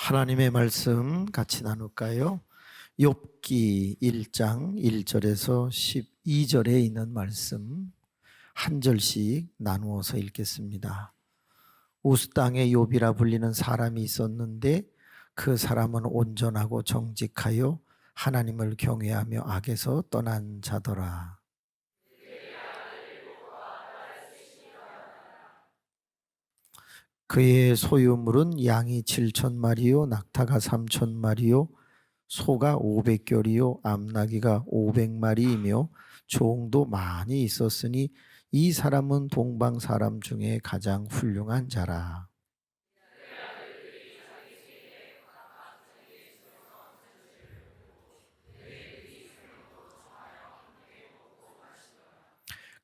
하나님의 말씀 같이 나눌까요? 욥기 1장 1절에서 12절에 있는 말씀 한 절씩 나누어서 읽겠습니다. 우스 땅에 욥이라 불리는 사람이 있었는데 그 사람은 온전하고 정직하여 하나님을 경외하며 악에서 떠난 자더라. 그의 소유물은 양이 7,000마리요 낙타가 3,000마리요 소가 500결이요 암나귀가 500마리이며 종도 많이 있었으니 이 사람은 동방 사람 중에 가장 훌륭한 자라.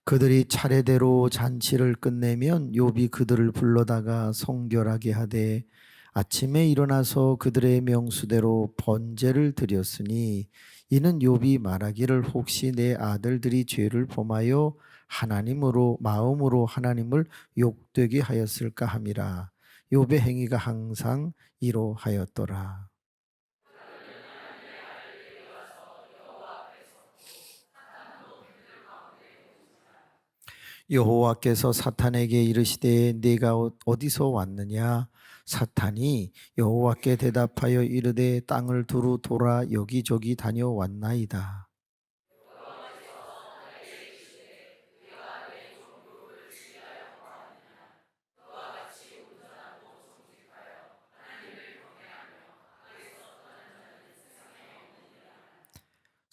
그들이 차례대로 잔치를 끝내면 욥이 그들을 불러다가 성결하게 하되 아침에 일어나서 그들의 명수대로 번제를 드렸으니 이는 욥이 말하기를 혹시 내 아들들이 죄를 범하여 하나님으로 마음으로 하나님을 욕되게 하였을까 함이라. 욥의 행위가 항상 이러하였더라. 여호와께서 사탄에게 이르시되 네가 어디서 왔느냐? 사탄이 여호와께 대답하여 이르되 땅을 두루 돌아 여기저기 다녀왔나이다.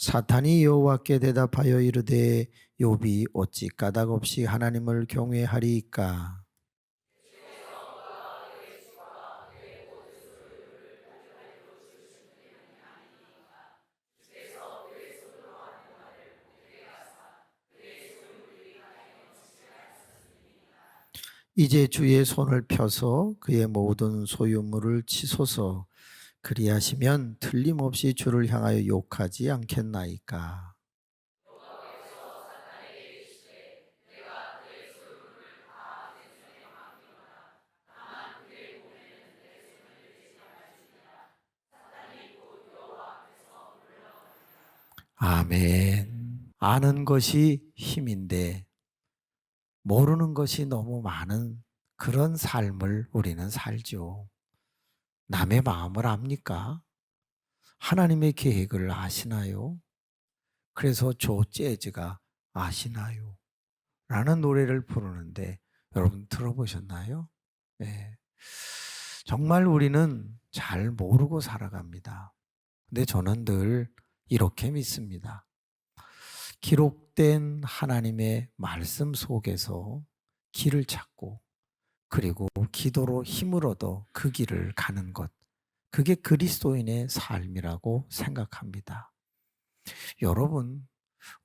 사탄이 여호와께 대답하여 이르되 욥이 어찌 까닭없이 하나님을 경외하리이까? 이제 주의 손을 펴서 그의 모든 소유물을 치소서. 그리하시면 틀림없이 주를 향하여 욕하지 않겠나이까? 아멘. 아는 것이 힘인데 모르는 것이 너무 많은 그런 삶을 우리는 살죠. 남의 마음을 압니까? 하나님의 계획을 아시나요? 그래서 조 재즈가 아시나요? 라는 노래를 부르는데 여러분 들어보셨나요? 네. 정말 우리는 잘 모르고 살아갑니다. 근데 저는 늘 이렇게 믿습니다. 기록된 하나님의 말씀 속에서 길을 찾고 그리고 기도로 힘을 얻어 그 길을 가는 것. 그게 그리스도인의 삶이라고 생각합니다. 여러분,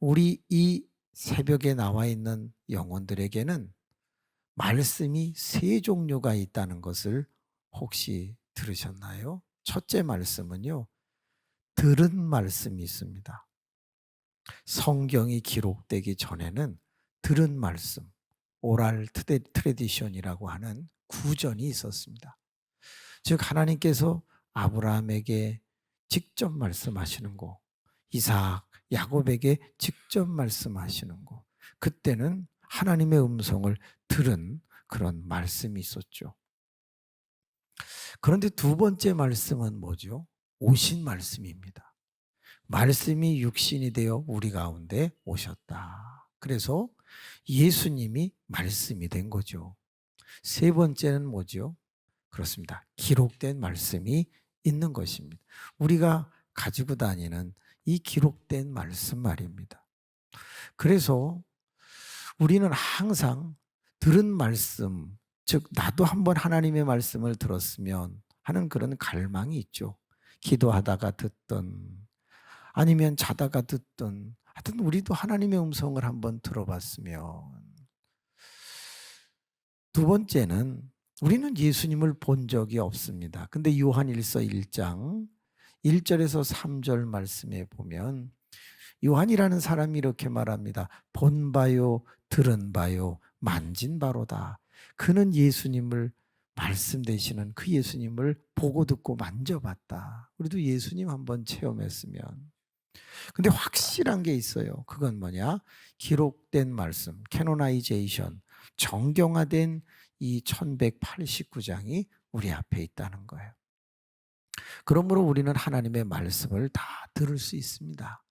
우리 이 새벽에 나와 있는 영혼들에게는 말씀이 세 종류가 있다는 것을 혹시 들으셨나요? 첫째 말씀은요, 들은 말씀이 있습니다. 성경이 기록되기 전에는 들은 말씀, 오랄 트레디션이라고 하는 구전이 있었습니다. 즉 하나님께서 아브라함에게 직접 말씀하시는 거, 이삭, 야곱에게 직접 말씀하시는 거, 그때는 하나님의 음성을 들은 그런 말씀이 있었죠. 그런데 두 번째 말씀은 뭐죠? 오신 말씀입니다. 말씀이 육신이 되어 우리 가운데 오셨다. 그래서 예수님이 말씀이 된 거죠. 세 번째는 뭐죠? 그렇습니다. 기록된 말씀이 있는 것입니다. 우리가 가지고 다니는 이 기록된 말씀 말입니다. 그래서 우리는 항상 들은 말씀, 즉 나도 한번 하나님의 말씀을 들었으면 하는 그런 갈망이 있죠. 기도하다가 듣던 아니면 자다가 듣던 하여튼 우리도 하나님의 음성을 한번 들어봤으면. 두 번째는 우리는 예수님을 본 적이 없습니다. 근데 요한일서 1장 1절에서 3절 말씀에 보면 요한이라는 사람이 이렇게 말합니다. 본 바요, 들은 바요, 만진 바로다. 그는 예수님을 말씀 되시는 그 예수님을 보고 듣고 만져봤다. 우리도 예수님 한번 체험했으면. 근데 확실한 게 있어요. 그건 뭐냐? 기록된 말씀, 캐노나이제이션, 정경화된 이 1189장이 우리 앞에 있다는 거예요. 그러므로 우리는 하나님의 말씀을 다 들을 수 있습니다.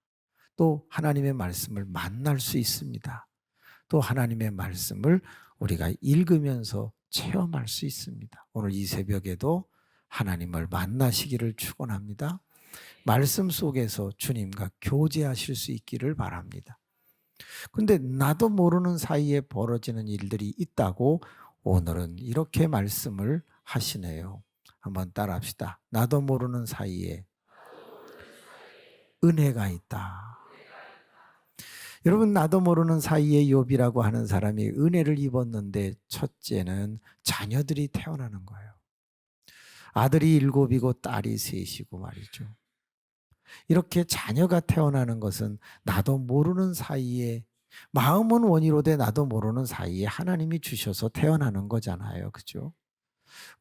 또 하나님의 말씀을 만날 수 있습니다. 또 하나님의 말씀을 우리가 읽으면서 체험할 수 있습니다. 오늘 이 새벽에도 하나님을 만나시기를 축원합니다. 말씀 속에서 주님과 교제하실 수 있기를 바랍니다. 근데 나도 모르는 사이에 벌어지는 일들이 있다고 오늘은 이렇게 말씀을 하시네요. 한번 따라합시다. 나도 모르는 사이에 은혜가 있다. 여러분, 나도 모르는 사이에 욥이라고 하는 사람이 은혜를 입었는데 첫째는 자녀들이 태어나는 거예요. 아들이 7이고 딸이 3이고 말이죠. 이렇게 자녀가 태어나는 것은 나도 모르는 사이에, 마음은 원이로되 나도 모르는 사이에 하나님이 주셔서 태어나는 거잖아요. 그죠?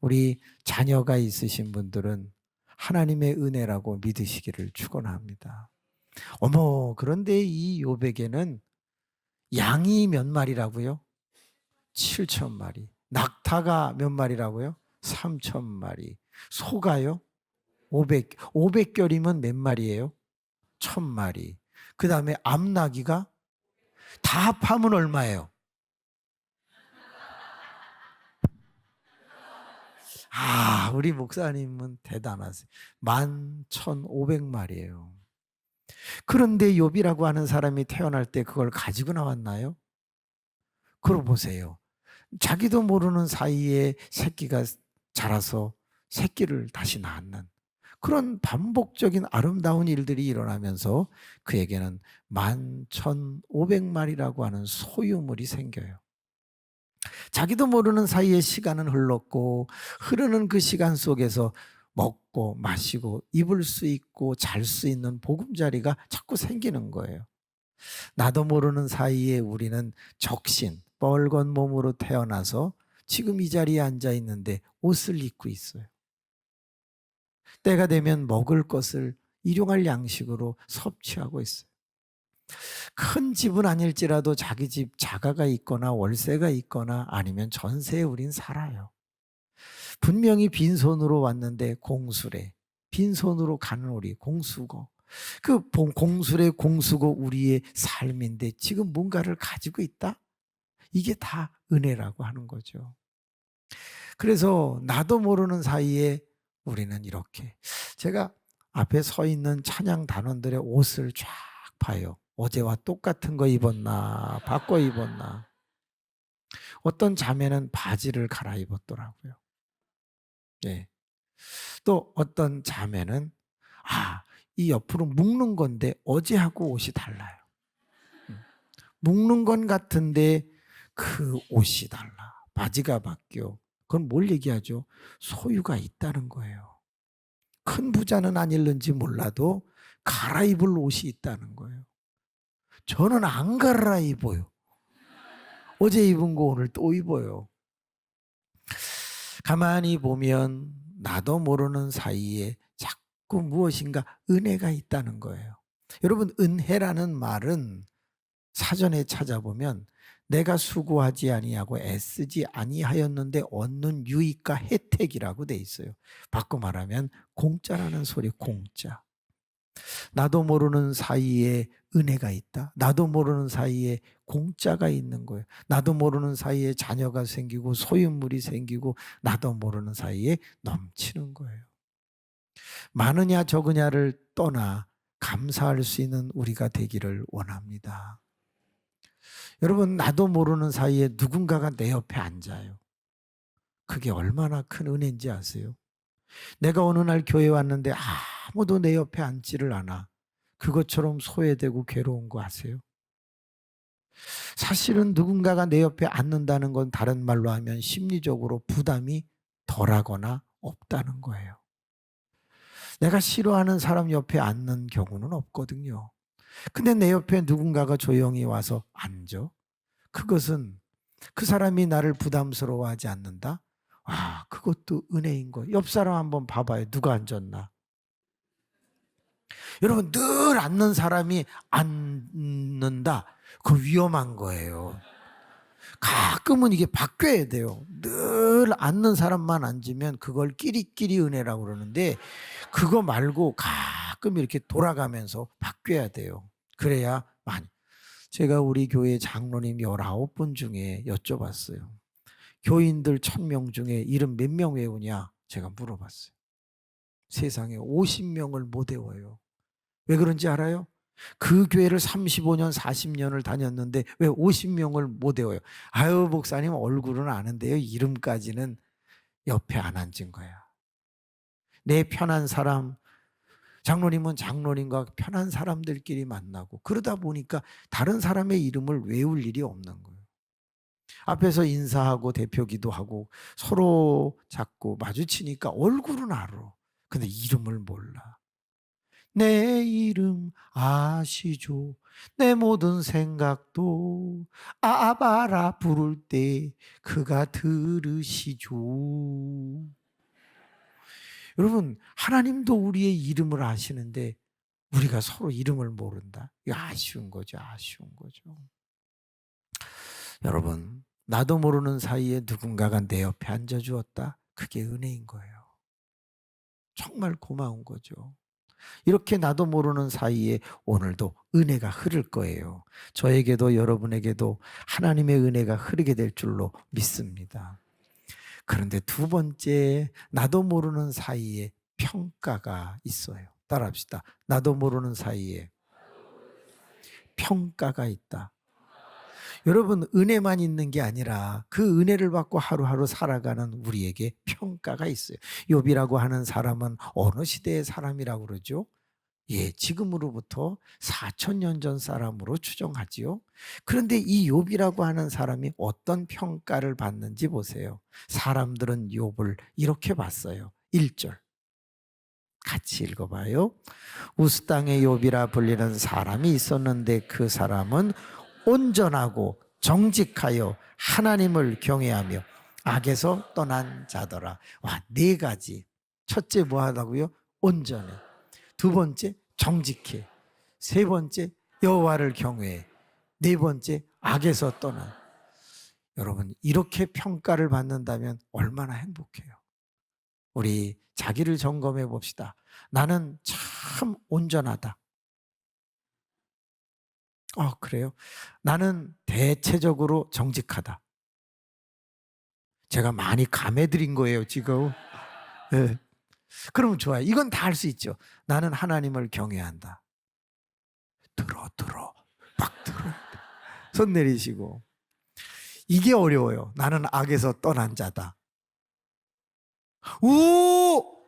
우리 자녀가 있으신 분들은 하나님의 은혜라고 믿으시기를 축원합니다. 어머, 그런데 이 욥에게는 양이 몇 마리라고요? 7,000마리. 낙타가 몇 마리라고요? 3,000마리. 소가요? 500결이면 몇 마리예요? 1,000마리. 그 다음에 암나귀가 다 합하면 얼마예요? 우리 목사님은 대단하세요. 11,500마리예요. 그런데 욥이라고 하는 사람이 태어날 때 그걸 가지고 나왔나요? 그러고 보세요. 자기도 모르는 사이에 새끼가 자라서 새끼를 다시 낳는 그런 반복적인 아름다운 일들이 일어나면서 그에게는 11,500마리라고 하는 소유물이 생겨요. 자기도 모르는 사이에 시간은 흘렀고 흐르는 그 시간 속에서 먹고 마시고 입을 수 있고 잘 수 있는 보금자리가 자꾸 생기는 거예요. 나도 모르는 사이에 우리는 적신, 뻘건 몸으로 태어나서 지금 이 자리에 앉아 있는데 옷을 입고 있어요. 때가 되면 먹을 것을 일용할 양식으로 섭취하고 있어요. 큰 집은 아닐지라도 자기 집 자가가 있거나 월세가 있거나 아니면 전세에 우린 살아요. 분명히 빈손으로 왔는데 공수래. 빈손으로 가는 우리 공수고. 그 공수래 공수고 우리의 삶인데 지금 뭔가를 가지고 있다? 이게 다 은혜라고 하는 거죠. 그래서 나도 모르는 사이에 우리는 이렇게 제가 앞에 서 있는 찬양 단원들의 옷을 쫙 봐요. 어제와 똑같은 거 입었나 바꿔 입었나. 어떤 자매는 바지를 갈아입었더라고요. 네. 또 어떤 자매는 이 옆으로 묶는 건데 어제하고 옷이 달라요. 묶는 건 같은데 그 옷이 달라. 바지가 바뀌어. 그건 뭘 얘기하죠? 소유가 있다는 거예요. 큰 부자는 아닐는지 몰라도 갈아입을 옷이 있다는 거예요. 저는 안 갈아입어요. 어제 입은 거 오늘 또 입어요. 가만히 보면 나도 모르는 사이에 자꾸 무엇인가 은혜가 있다는 거예요. 여러분, 은혜라는 말은 사전에 찾아보면 내가 수고하지 아니하고 애쓰지 아니하였는데 얻는 유익과 혜택이라고 돼 있어요. 바꿔 말하면 공짜라는 소리, 공짜. 나도 모르는 사이에 은혜가 있다. 나도 모르는 사이에 공짜가 있는 거예요. 나도 모르는 사이에 자녀가 생기고 소유물이 생기고 나도 모르는 사이에 넘치는 거예요. 많으냐 적으냐를 떠나 감사할 수 있는 우리가 되기를 원합니다. 여러분, 나도 모르는 사이에 누군가가 내 옆에 앉아요. 그게 얼마나 큰 은혜인지 아세요? 내가 어느 날 교회 왔는데 아무도 내 옆에 앉지를 않아. 그것처럼 소외되고 괴로운 거 아세요? 사실은 누군가가 내 옆에 앉는다는 건 다른 말로 하면 심리적으로 부담이 덜하거나 없다는 거예요. 내가 싫어하는 사람 옆에 앉는 경우는 없거든요. 근데 내 옆에 누군가가 조용히 와서 앉아. 그것은 그 사람이 나를 부담스러워하지 않는다? 그것도 은혜인 거예요. 옆 사람 한번 봐봐요. 누가 앉았나? 여러분, 늘 앉는 사람이 앉는다. 그 위험한 거예요. 가끔은 이게 바뀌어야 돼요. 늘 앉는 사람만 앉으면 그걸 끼리끼리 은혜라고 그러는데, 그거 말고 가끔 이렇게 돌아가면서 바뀌어야 돼요. 그래야 많이. 제가 우리 교회 장로님 19분 중에 여쭤봤어요. 교인들 1000명 중에 이름 몇 명 외우냐? 제가 물어봤어요. 세상에 50명을 못 외워요. 왜 그런지 알아요? 그 교회를 35년, 40년을 다녔는데 왜 50명을 못 외워요? 아유, 목사님 얼굴은 아는데요. 이름까지는 옆에 안 앉은 거야. 내 편한 사람, 장로님은 장로님과 편한 사람들끼리 만나고 그러다 보니까 다른 사람의 이름을 외울 일이 없는 거예요. 앞에서 인사하고 대표 기도하고 서로 자꾸 마주치니까 얼굴은 알아. 근데 이름을 몰라. 내 이름 아시죠? 내 모든 생각도 아바라 부를 때 그가 들으시죠. 여러분, 하나님도 우리의 이름을 아시는데 우리가 서로 이름을 모른다. 이거 아쉬운 거죠. 아쉬운 거죠. 여러분, 나도 모르는 사이에 누군가가 내 옆에 앉아주었다. 그게 은혜인 거예요. 정말 고마운 거죠. 이렇게 나도 모르는 사이에 오늘도 은혜가 흐를 거예요. 저에게도 여러분에게도 하나님의 은혜가 흐르게 될 줄로 믿습니다. 그런데 두 번째, 나도 모르는 사이에 평가가 있어요. 따라합시다. 나도 모르는 사이에 평가가 있다. 여러분, 은혜만 있는 게 아니라 그 은혜를 받고 하루하루 살아가는 우리에게 평가가 있어요. 욥이라고 하는 사람은 어느 시대의 사람이라고 그러죠? 예, 지금으로부터 4000년 전 사람으로 추정하지요. 그런데 이 욥이라고 하는 사람이 어떤 평가를 받는지 보세요. 사람들은 욥을 이렇게 봤어요. 1절. 같이 읽어봐요. 우스 땅의 욥이라 불리는 사람이 있었는데 그 사람은 온전하고 정직하여 하나님을 경외하며 악에서 떠난 자더라. 와, 네 가지. 첫째 뭐 하다고요? 온전해. 두 번째 정직해. 세 번째 여호와를 경외해. 네 번째 악에서 떠난. 여러분, 이렇게 평가를 받는다면 얼마나 행복해요. 우리 자기를 점검해 봅시다. 나는 참 온전하다. 그래요? 나는 대체적으로 정직하다. 제가 많이 감해드린 거예요, 지금. 네. 그러면 좋아요. 이건 다 할 수 있죠. 나는 하나님을 경외한다. 들어. 막 들어. 손 내리시고. 이게 어려워요. 나는 악에서 떠난 자다. 오!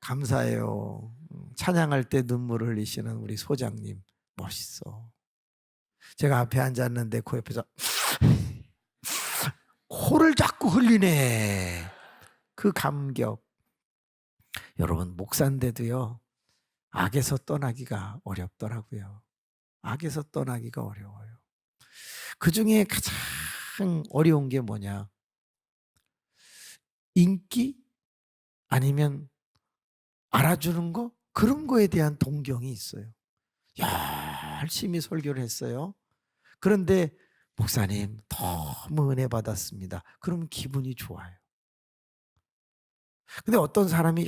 감사해요. 찬양할 때 눈물을 흘리시는 우리 소장님. 멋있어. 제가 앞에 앉았는데 그 옆에서 코를 자꾸 흘리네. 그 감격. 여러분, 목사인데도요, 악에서 떠나기가 어렵더라고요. 악에서 떠나기가 어려워요. 그 중에 가장 어려운 게 뭐냐? 인기? 아니면 알아주는 거? 그런 거에 대한 동경이 있어요. 열심히 설교를 했어요. 그런데 목사님 너무 은혜 받았습니다. 그러면 기분이 좋아요. 근데 어떤 사람이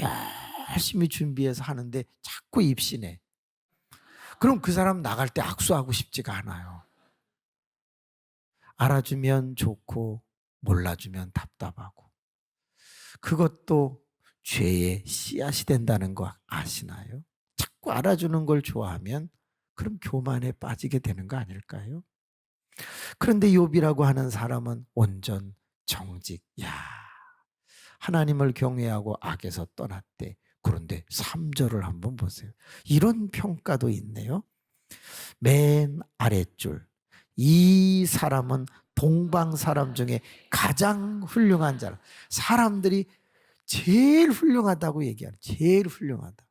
열심히 준비해서 하는데 자꾸 입시네. 그럼 그 사람 나갈 때 악수하고 싶지가 않아요. 알아주면 좋고 몰라주면 답답하고. 그것도 죄의 씨앗이 된다는 거 아시나요? 자꾸 알아주는 걸 좋아하면 그럼 교만에 빠지게 되는 거 아닐까요? 그런데 욥이라고 하는 사람은 온전, 정직. 하나님을 경외하고 악에서 떠났대. 그런데 3절을 한번 보세요. 이런 평가도 있네요. 맨 아랫줄. 이 사람은 동방 사람 중에 가장 훌륭한 자라. 사람들이 제일 훌륭하다고 얘기하는, 제일 훌륭하다.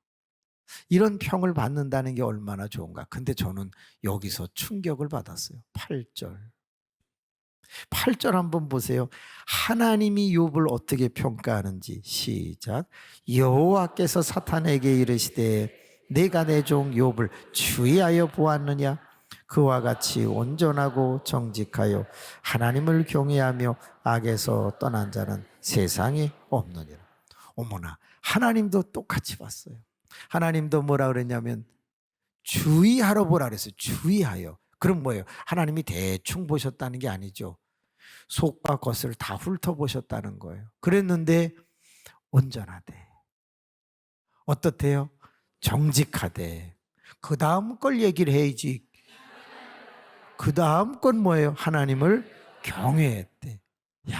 이런 평을 받는다는 게 얼마나 좋은가. 근데 저는 여기서 충격을 받았어요. 8절. 8절 한번 보세요. 하나님이 욥을 어떻게 평가하는지 시작. 여호와께서 사탄에게 이르시되 내가 내 종 욥을 주의하여 보았느냐? 그와 같이 온전하고 정직하여 하나님을 경외하며 악에서 떠난 자는 세상에 없느니라. 어머나, 하나님도 똑같이 봤어요. 하나님도 뭐라 그랬냐면 주의하러 보라 그랬어요. 주의하여. 그럼 뭐예요? 하나님이 대충 보셨다는 게 아니죠. 속과 겉을 다 훑어보셨다는 거예요. 그랬는데 온전하대. 어떻대요? 정직하대. 그 다음 걸 얘기를 해야지. 그 다음 건 뭐예요? 하나님을 경외했대. 야,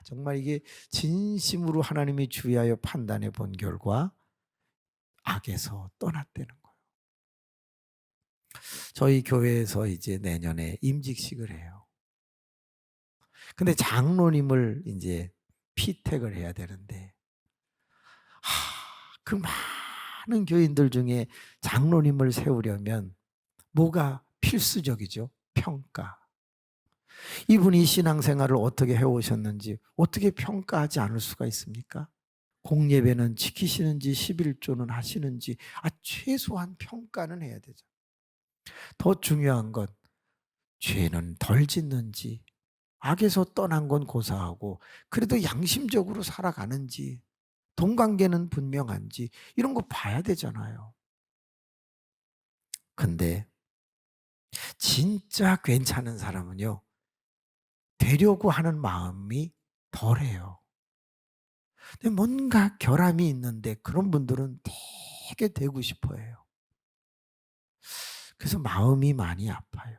정말 이게 진심으로 하나님이 주의하여 판단해 본 결과 악에서 떠났다는 거예요. 저희 교회에서 이제 내년에 임직식을 해요. 근데 장로님을 이제 피택을 해야 되는데, 그 많은 교인들 중에 장로님을 세우려면 뭐가 필수적이죠? 평가. 이분이 신앙생활을 어떻게 해오셨는지 어떻게 평가하지 않을 수가 있습니까? 공예배는 지키시는지 11조는 하시는지 최소한 평가는 해야 되죠. 더 중요한 건 죄는 덜 짓는지, 악에서 떠난 건 고사하고 그래도 양심적으로 살아가는지, 돈관계는 분명한지 이런 거 봐야 되잖아요. 근데 진짜 괜찮은 사람은요, 되려고 하는 마음이 덜해요. 근데 뭔가 결함이 있는데 그런 분들은 되게 되고 싶어 해요. 그래서 마음이 많이 아파요.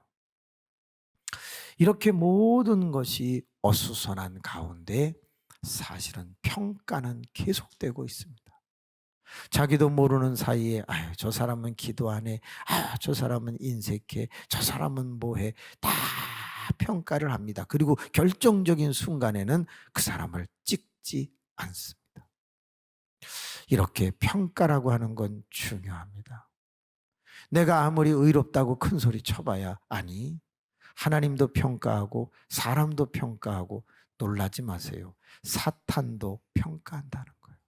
이렇게 모든 것이 어수선한 가운데 사실은 평가는 계속되고 있습니다. 자기도 모르는 사이에 저 사람은 기도 안 해. 저 사람은 인색해. 저 사람은 뭐해. 다 평가를 합니다. 그리고 결정적인 순간에는 그 사람을 찍지 않습니다. 이렇게 평가라고 하는 건 중요합니다. 내가 아무리 의롭다고 큰 소리 쳐봐야 아니, 하나님도 평가하고 사람도 평가하고 놀라지 마세요. 사탄도 평가한다는 거예요.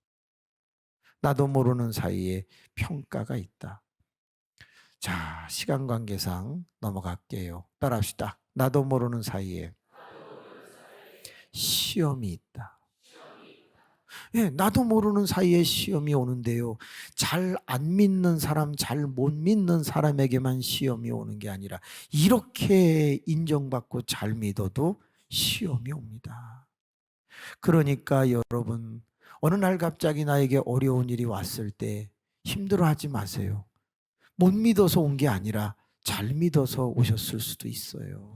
나도 모르는 사이에 평가가 있다. 자, 시간 관계상 넘어갈게요. 따라합시다. 나도 모르는 사이에 시험이 있다. 예, 나도 모르는 사이에 시험이 오는데요. 잘 안 믿는 사람, 잘 못 믿는 사람에게만 시험이 오는 게 아니라 이렇게 인정받고 잘 믿어도 시험이 옵니다. 그러니까 여러분, 어느 날 갑자기 나에게 어려운 일이 왔을 때 힘들어하지 마세요. 못 믿어서 온 게 아니라 잘 믿어서 오셨을 수도 있어요.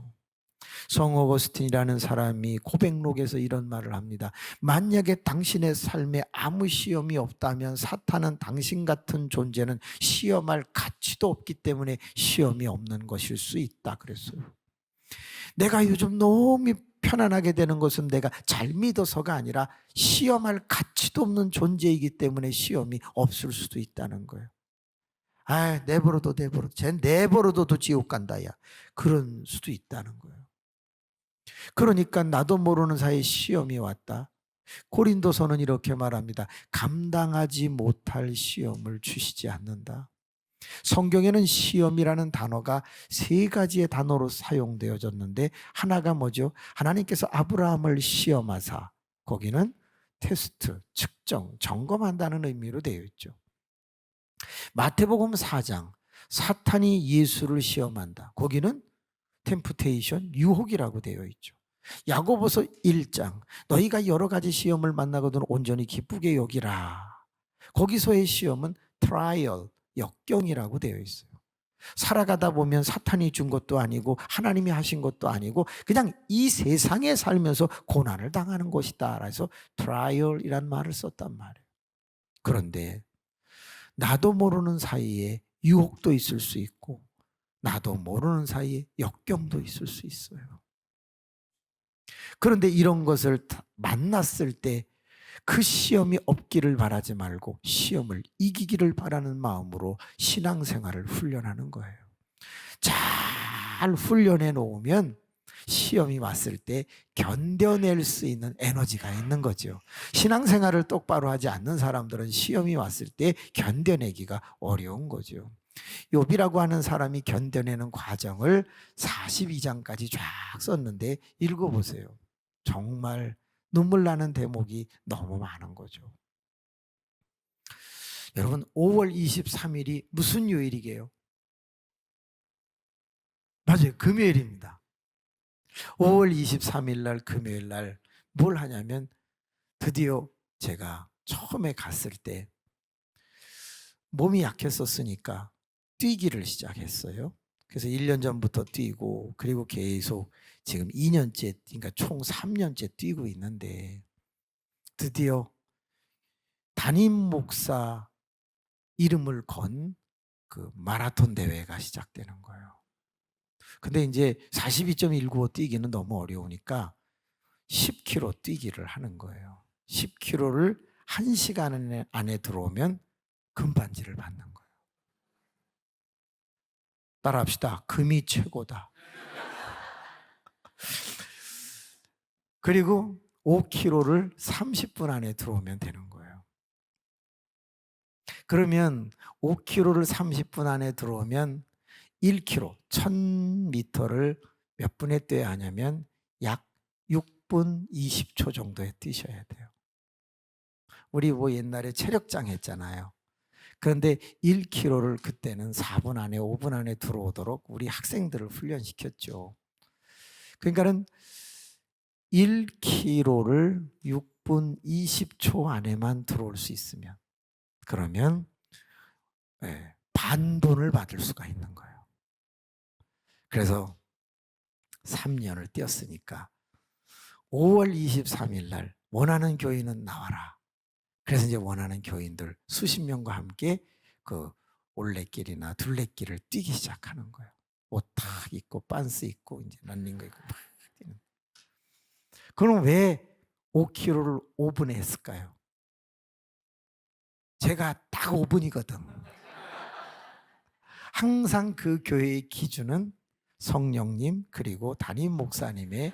성 어거스틴이라는 사람이 고백록에서 이런 말을 합니다. 만약에 당신의 삶에 아무 시험이 없다면 사탄은 당신 같은 존재는 시험할 가치도 없기 때문에 시험이 없는 것일 수 있다 그랬어요. 내가 요즘 너무 편안하게 되는 것은 내가 잘 믿어서가 아니라 시험할 가치도 없는 존재이기 때문에 시험이 없을 수도 있다는 거예요. 내버려둬. 쟤 내버려둬도 지옥 간다 야. 그런 수도 있다는 거예요. 그러니까 나도 모르는 사이에 시험이 왔다. 고린도서는 이렇게 말합니다. 감당하지 못할 시험을 주시지 않는다. 성경에는 시험이라는 단어가 세 가지의 단어로 사용되어졌는데 하나가 뭐죠? 하나님께서 아브라함을 시험하사, 거기는 테스트, 측정, 점검한다는 의미로 되어 있죠. 마태복음 4장, 사탄이 예수를 시험한다. 거기는 템프테이션, 유혹이라고 되어 있죠. 야고보서 1장, 너희가 여러 가지 시험을 만나거든 온전히 기쁘게 여기라. 거기서의 시험은 트라이얼, 역경이라고 되어 있어요. 살아가다 보면 사탄이 준 것도 아니고 하나님이 하신 것도 아니고 그냥 이 세상에 살면서 고난을 당하는 것이다. 그래서 트라이얼이란 말을 썼단 말이에요. 그런데 나도 모르는 사이에 유혹도 있을 수 있고 나도 모르는 사이에 역경도 있을 수 있어요. 그런데 이런 것을 만났을 때 그 시험이 없기를 바라지 말고 시험을 이기기를 바라는 마음으로 신앙생활을 훈련하는 거예요. 잘 훈련해 놓으면 시험이 왔을 때 견뎌낼 수 있는 에너지가 있는 거죠. 신앙생활을 똑바로 하지 않는 사람들은 시험이 왔을 때 견뎌내기가 어려운 거죠. 욥이라고 하는 사람이 견뎌내는 과정을 42장까지 쫙 썼는데 읽어보세요. 정말 눈물 나는 대목이 너무 많은 거죠. 여러분, 5월 23일이 무슨 요일이게요? 맞아요. 금요일입니다. 5월 23일 날 금요일 날 뭘 하냐면 드디어 제가 처음에 갔을 때 몸이 약했었으니까 뛰기를 시작했어요. 그래서 1년 전부터 뛰고 그리고 계속 지금 2년째, 그러니까 총 3년째 뛰고 있는데 드디어 담임 목사 이름을 건 그 마라톤 대회가 시작되는 거예요. 근데 이제 42.195 뛰기는 너무 어려우니까 10km 뛰기를 하는 거예요. 10km를 1시간 안에 들어오면 금반지를 받는 거예요. 따라합시다. 금이 최고다. 그리고 5km를 30분 안에 들어오면 되는 거예요. 그러면 5km를 30분 안에 들어오면 1km, 1000m를 몇 분에 뛰어야 하냐면 약 6분 20초 정도에 뛰셔야 돼요. 우리 뭐 옛날에 체력장 했잖아요. 그런데 1km를 그때는 4분 안에 5분 안에 들어오도록 우리 학생들을 훈련시켰죠. 그러니까는 1km를 6분 20초 안에만 들어올 수 있으면 그러면 반돈을 받을 수가 있는 거예요. 그래서 3년을 뛰었으니까 5월 23일 날 원하는 교인은 나와라. 그래서 이제 원하는 교인들 수십 명과 함께 그 올레길이나 둘레길을 뛰기 시작하는 거예요. 옷 탁 입고 빤스 입고 이제 런닝거 입고 막 뛰는. 그럼 왜 5km를 5분에 했을까요? 제가 딱 5분이거든. 항상 그 교회의 기준은 성령님 그리고 담임 목사님의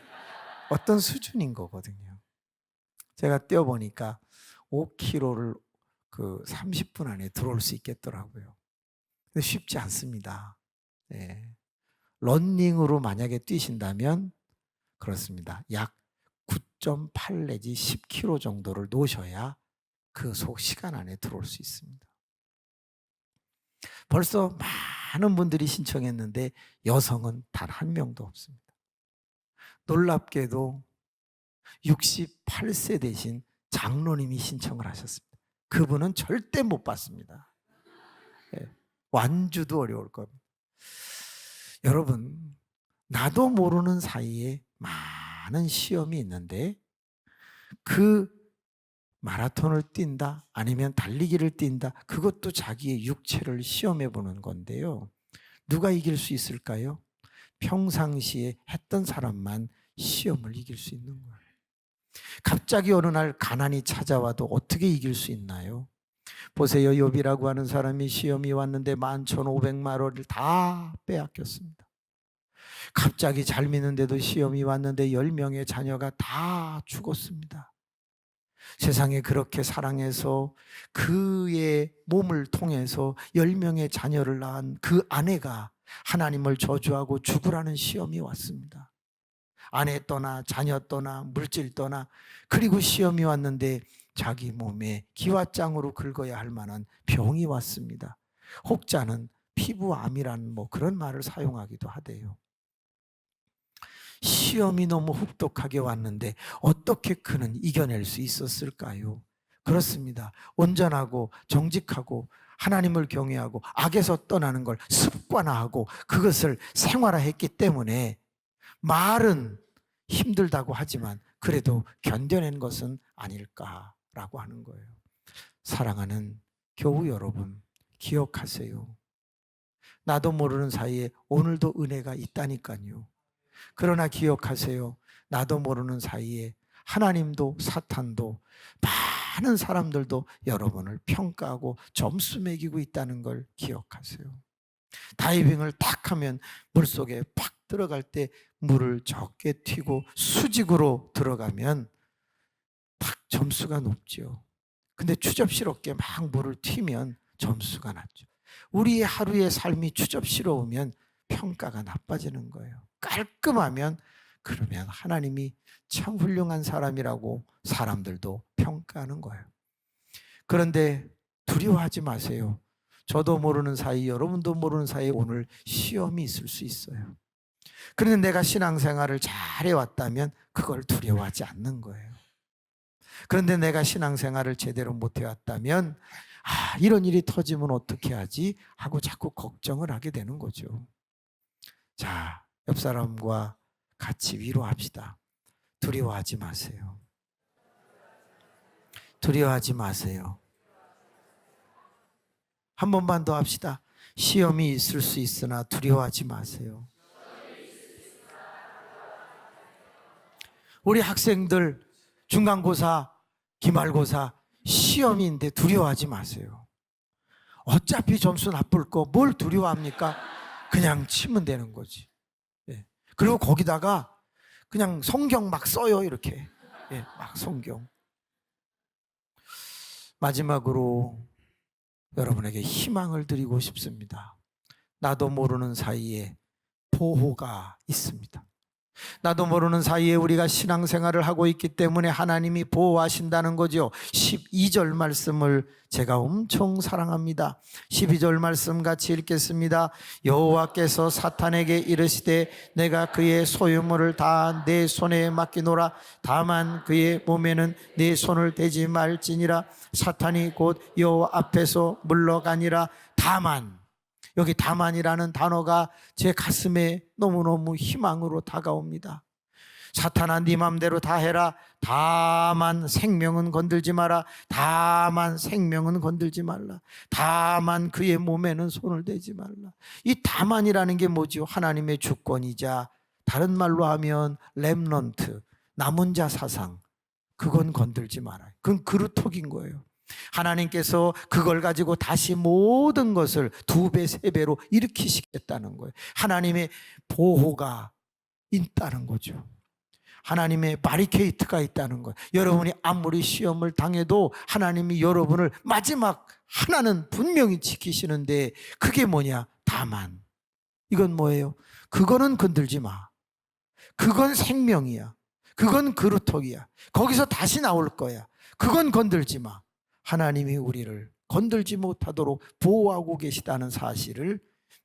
어떤 수준인 거거든요. 제가 뛰어보니까 5km를 그 30분 안에 들어올 수 있겠더라고요. 근데 쉽지 않습니다. 네. 런닝으로 만약에 뛰신다면 그렇습니다. 약 9.8 내지 10km 정도를 놓으셔야 그 속 시간 안에 들어올 수 있습니다. 벌써 많은 분들이 신청했는데 여성은 단 한 명도 없습니다. 놀랍게도 68세 되신 장로님이 신청을 하셨습니다. 그분은 절대 못 받습니다. 네. 완주도 어려울 겁니다. 여러분, 나도 모르는 사이에 많은 시험이 있는데 그 마라톤을 뛴다 아니면 달리기를 뛴다 그것도 자기의 육체를 시험해 보는 건데요. 누가 이길 수 있을까요? 평상시에 했던 사람만 시험을 이길 수 있는 거예요. 갑자기 어느 날 가난이 찾아와도 어떻게 이길 수 있나요? 보세요. 욥이라고 하는 사람이 시험이 왔는데 11,500마리를 다 빼앗겼습니다. 갑자기 잘 믿는데도 시험이 왔는데 10명의 자녀가 다 죽었습니다. 세상에 그렇게 사랑해서 그의 몸을 통해서 10명의 자녀를 낳은 그 아내가 하나님을 저주하고 죽으라는 시험이 왔습니다. 아내 떠나 자녀 떠나 물질 떠나 그리고 시험이 왔는데 자기 몸에 기왓장으로 긁어야 할 만한 병이 왔습니다. 혹자는 피부암이라는 뭐 그런 말을 사용하기도 하대요. 시험이 너무 혹독하게 왔는데 어떻게 그는 이겨낼 수 있었을까요? 그렇습니다. 온전하고 정직하고 하나님을 경외하고 악에서 떠나는 걸 습관화하고 그것을 생활화했기 때문에 말은 힘들다고 하지만 그래도 견뎌낸 것은 아닐까라고 하는 거예요. 사랑하는 교우 여러분, 기억하세요. 나도 모르는 사이에 오늘도 은혜가 있다니까요. 그러나 기억하세요. 나도 모르는 사이에 하나님도 사탄도 많은 사람들도 여러분을 평가하고 점수 매기고 있다는 걸 기억하세요. 다이빙을 딱 하면 물속에 팍 들어갈 때 물을 적게 튀고 수직으로 들어가면 딱 점수가 높죠. 근데 추접스럽게 막 물을 튀면 점수가 낮죠. 우리의 하루의 삶이 추접스러우면 평가가 나빠지는 거예요. 깔끔하면 그러면 하나님이 참 훌륭한 사람이라고 사람들도 평가하는 거예요. 그런데 두려워하지 마세요. 저도 모르는 사이, 여러분도 모르는 사이에 오늘 시험이 있을 수 있어요. 그런데 내가 신앙생활을 잘 해왔다면 그걸 두려워하지 않는 거예요. 그런데 내가 신앙생활을 제대로 못 해왔다면 이런 일이 터지면 어떻게 하지? 하고 자꾸 걱정을 하게 되는 거죠. 자, 옆 사람과 같이 위로합시다. 두려워하지 마세요. 두려워하지 마세요. 한 번만 더 합시다. 시험이 있을 수 있으나 두려워하지 마세요. 우리 학생들 중간고사, 기말고사 시험인데 두려워하지 마세요. 어차피 점수 나쁠 거 뭘 두려워합니까? 그냥 치면 되는 거지. 예. 그리고 거기다가 그냥 성경 막 써요, 이렇게. 예, 막 성경. 마지막으로 여러분에게 희망을 드리고 싶습니다. 나도 모르는 사이에 보호가 있습니다. 나도 모르는 사이에 우리가 신앙생활을 하고 있기 때문에 하나님이 보호하신다는 거죠. 12절 말씀을 제가 엄청 사랑합니다. 12절 말씀 같이 읽겠습니다. 여호와께서 사탄에게 이르시되 내가 그의 소유물을 다 내 손에 맡기노라. 다만 그의 몸에는 내 손을 대지 말지니라. 사탄이 곧 여호와 앞에서 물러가니라. 다만, 여기 다만이라는 단어가 제 가슴에 너무너무 희망으로 다가옵니다. 사탄아, 네 맘대로 다 해라. 다만 생명은 건들지 마라. 다만 생명은 건들지 말라. 다만 그의 몸에는 손을 대지 말라. 이 다만이라는 게 뭐죠? 하나님의 주권이자 다른 말로 하면 렘넌트, 남은 자 사상, 그건 건들지 말아요. 그건 그루톡인 거예요. 하나님께서 그걸 가지고 다시 모든 것을 2배, 3배로 일으키시겠다는 거예요. 하나님의 보호가 있다는 거죠. 하나님의 바리케이트가 있다는 거예요. 여러분이 아무리 시험을 당해도 하나님이 여러분을 마지막 하나는 분명히 지키시는데 그게 뭐냐? 다만. 이건 뭐예요? 그거는 건들지 마. 그건 생명이야. 그건 그루톡이야. 거기서 다시 나올 거야. 그건 건들지 마. 하나님이 우리를 건들지 못하도록 보호하고 계시다는 사실을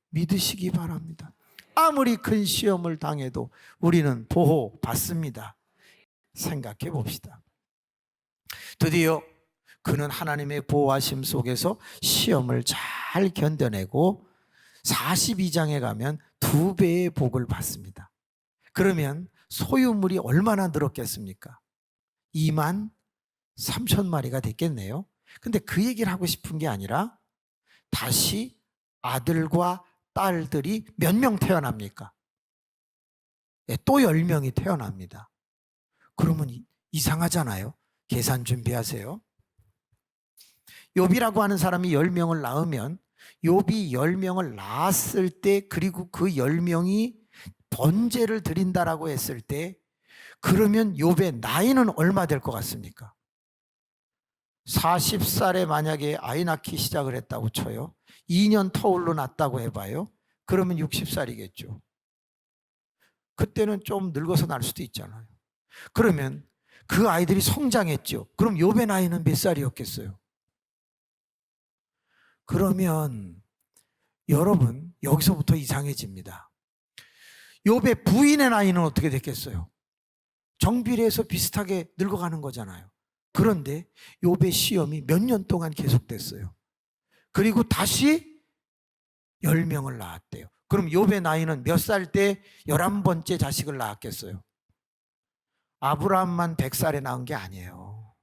믿으시기 바랍니다. 아무리 큰 시험을 당해도 우리는 보호받습니다. 생각해 봅시다. 드디어 그는 하나님의 보호하심 속에서 시험을 잘 견뎌내고 42장에 가면 2배의 복을 받습니다. 그러면 소유물이 얼마나 늘었겠습니까? 2만 3천 마리가 됐겠네요. 근데 그 얘기를 하고 싶은 게 아니라 다시 아들과 딸들이 몇 명 태어납니까? 네, 또 10명이 태어납니다. 그러면 이상하잖아요. 계산 준비하세요. 욥이라고 하는 사람이 10명을 낳으면 욥이 10명을 낳았을 때, 그리고 그 10명이 번제를 드린다라고 했을 때, 그러면 욥의 나이는 얼마 될 것 같습니까? 40살에 만약에 아이 낳기 시작을 했다고 쳐요. 2년 터울로 낳았다고 해봐요. 그러면 60살이겠죠. 그때는 좀 늙어서 날 수도 있잖아요. 그러면 그 아이들이 성장했죠. 그럼 욥의 나이는 몇 살이었겠어요? 그러면 여러분, 여기서부터 이상해집니다. 욥의 부인의 나이는 어떻게 됐겠어요? 정비례해서 비슷하게 늙어가는 거잖아요. 그런데 욥의 시험이 몇 년 동안 계속됐어요. 그리고 다시 10명을 낳았대요. 그럼 욥의 나이는 몇 살 때 11번째 자식을 낳았겠어요? 아브라함만 100살에 낳은 게 아니에요.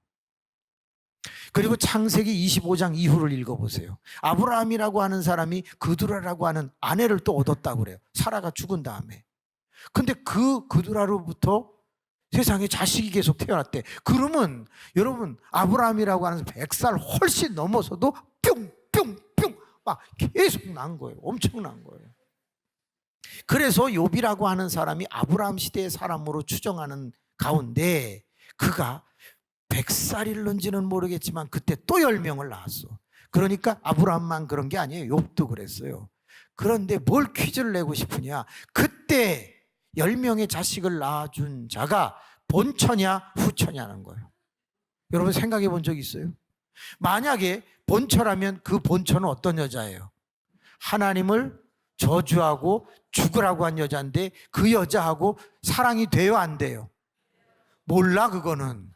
그리고 창세기 25장 이후를 읽어보세요. 아브라함이라고 하는 사람이 그두라라고 하는 아내를 또 얻었다고 그래요. 사라가 죽은 다음에. 근데 그 그두라로부터 세상에 자식이 계속 태어났대. 그러면 여러분, 아브라함이라고 하는 100살 훨씬 넘어서도 뿅뿅뿅 막 계속 난 거예요. 엄청난 거예요. 그래서 욥이라고 하는 사람이 아브라함 시대의 사람으로 추정하는 가운데 그가 100살일런지는 모르겠지만 그때 또 10명을 낳았어. 그러니까 아브라함만 그런 게 아니에요. 욥도 그랬어요. 그런데 뭘 퀴즈를 내고 싶으냐, 그때 10명의 자식을 낳아준 자가 본처냐 후처냐는 거예요. 여러분 생각해 본 적 있어요? 만약에 본처라면 그 본처는 어떤 여자예요? 하나님을 저주하고 죽으라고 한 여자인데 그 여자하고 사랑이 돼요 안 돼요? 몰라. 그거는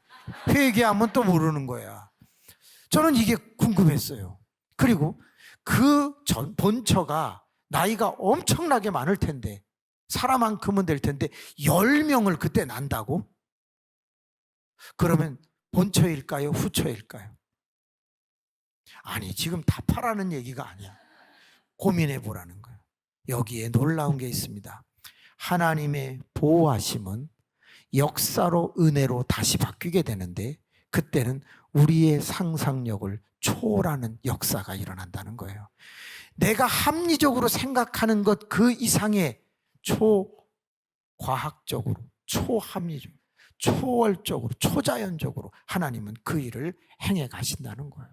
회개하면 또 모르는 거야. 저는 이게 궁금했어요. 그리고 그 본처가 나이가 엄청나게 많을 텐데 사람만큼은 될 텐데 10명을 그때 난다고? 그러면 본처일까요 후처일까요? 아니, 지금 답하라는 얘기가 아니야. 고민해 보라는 거예요. 여기에 놀라운 게 있습니다. 하나님의 보호하심은 역사로 은혜로 다시 바뀌게 되는데 그때는 우리의 상상력을 초월하는 역사가 일어난다는 거예요. 내가 합리적으로 생각하는 것 그 이상의 초과학적으로, 초합리적으로, 초월적으로, 초자연적으로 하나님은 그 일을 행해 가신다는 거예요.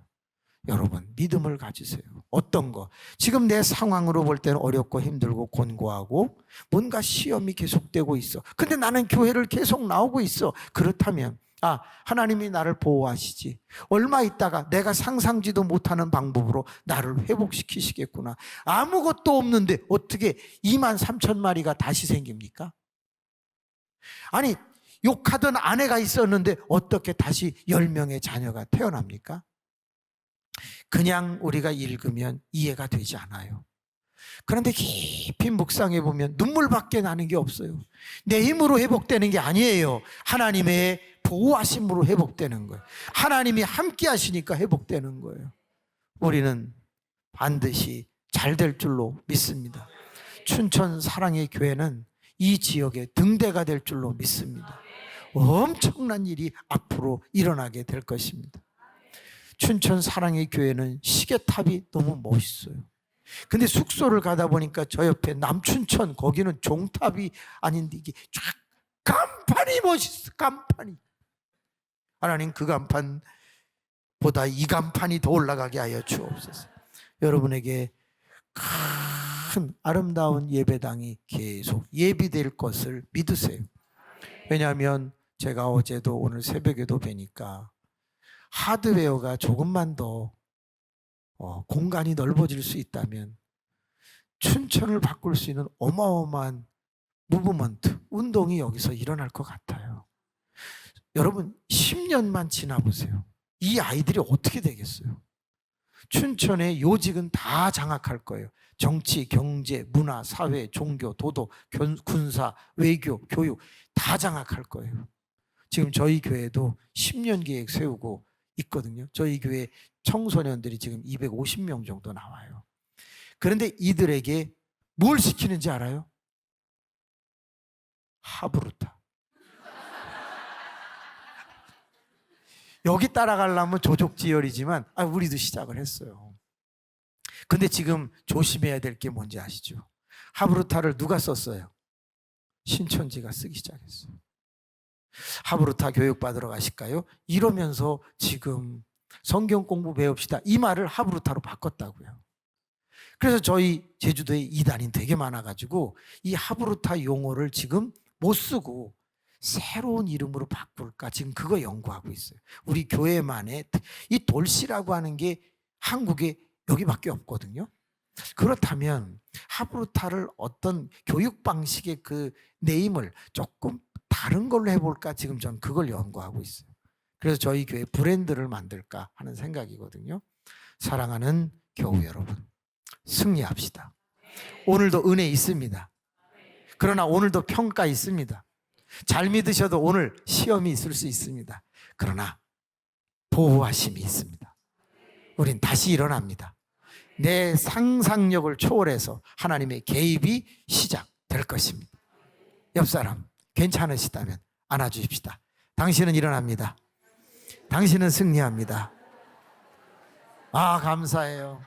여러분 믿음을 가지세요. 어떤 거 지금 내 상황으로 볼 때는 어렵고 힘들고 곤고하고 뭔가 시험이 계속되고 있어. 근데 나는 교회를 계속 나오고 있어. 그렇다면 하나님이 나를 보호하시지. 얼마 있다가 내가 상상지도 못하는 방법으로 나를 회복시키시겠구나. 아무것도 없는데 어떻게 23,000마리가 다시 생깁니까? 아니, 욕하던 아내가 있었는데 어떻게 다시 10명의 자녀가 태어납니까? 그냥 우리가 읽으면 이해가 되지 않아요. 그런데 깊이 묵상해 보면 눈물밖에 나는 게 없어요. 내 힘으로 회복되는 게 아니에요. 하나님의 보호하심으로 회복되는 거예요. 하나님이 함께 하시니까 회복되는 거예요. 우리는 반드시 잘 될 줄로 믿습니다. 춘천 사랑의 교회는 이 지역의 등대가 될 줄로 믿습니다. 엄청난 일이 앞으로 일어나게 될 것입니다. 춘천 사랑의 교회는 시계탑이 너무 멋있어요. 근데 숙소를 가다 보니까 저 옆에 남춘천, 거기는 종탑이 아닌데 이게 쫙 간판이 멋있어. 간판이. 하나님 그 간판보다 이 간판이 더 올라가게 하여 주옵소서. 여러분에게 큰 아름다운 예배당이 계속 예비될 것을 믿으세요. 왜냐하면 제가 어제도 오늘 새벽에도 뵈니까 하드웨어가 조금만 더 공간이 넓어질 수 있다면 춘천을 바꿀 수 있는 어마어마한 무브먼트, 운동이 여기서 일어날 것 같아요. 여러분 10년만 지나보세요. 이 아이들이 어떻게 되겠어요? 춘천의 요직은 다 장악할 거예요. 정치, 경제, 문화, 사회, 종교, 도덕, 군사, 외교, 교육 다 장악할 거예요. 지금 저희 교회도 10년 계획 세우고 있거든요. 저희 교회 청소년들이 지금 250명 정도 나와요. 그런데 이들에게 뭘 시키는지 알아요? 하브루타. 여기 따라가려면 조족지열이지만 우리도 시작을 했어요. 근데 지금 조심해야 될 게 뭔지 아시죠? 하브루타를 누가 썼어요? 신천지가 쓰기 시작했어요. 하브루타 교육 받으러 가실까요? 이러면서 지금 성경 공부 배웁시다 이 말을 하브루타로 바꿨다고요. 그래서 저희 제주도에 이단이 되게 많아가지고 이 하브루타 용어를 지금 못 쓰고 새로운 이름으로 바꿀까 지금 그거 연구하고 있어요. 우리 교회만의 이 돌씨라고 하는 게 한국에 여기밖에 없거든요. 그렇다면 하브루타를 어떤 교육 방식의 그 네임을 조금 다른 걸로 해볼까 지금 전 그걸 연구하고 있어요. 그래서 저희 교회 브랜드를 만들까 하는 생각이거든요. 사랑하는 교우 여러분, 승리합시다. 오늘도 은혜 있습니다. 그러나 오늘도 평가 있습니다. 잘 믿으셔도 오늘 시험이 있을 수 있습니다. 그러나 보호하심이 있습니다. 우린 다시 일어납니다. 내 상상력을 초월해서 하나님의 개입이 시작될 것입니다. 옆 사람 괜찮으시다면 안아주십시다. 당신은 일어납니다. 당신은 승리합니다. 감사해요.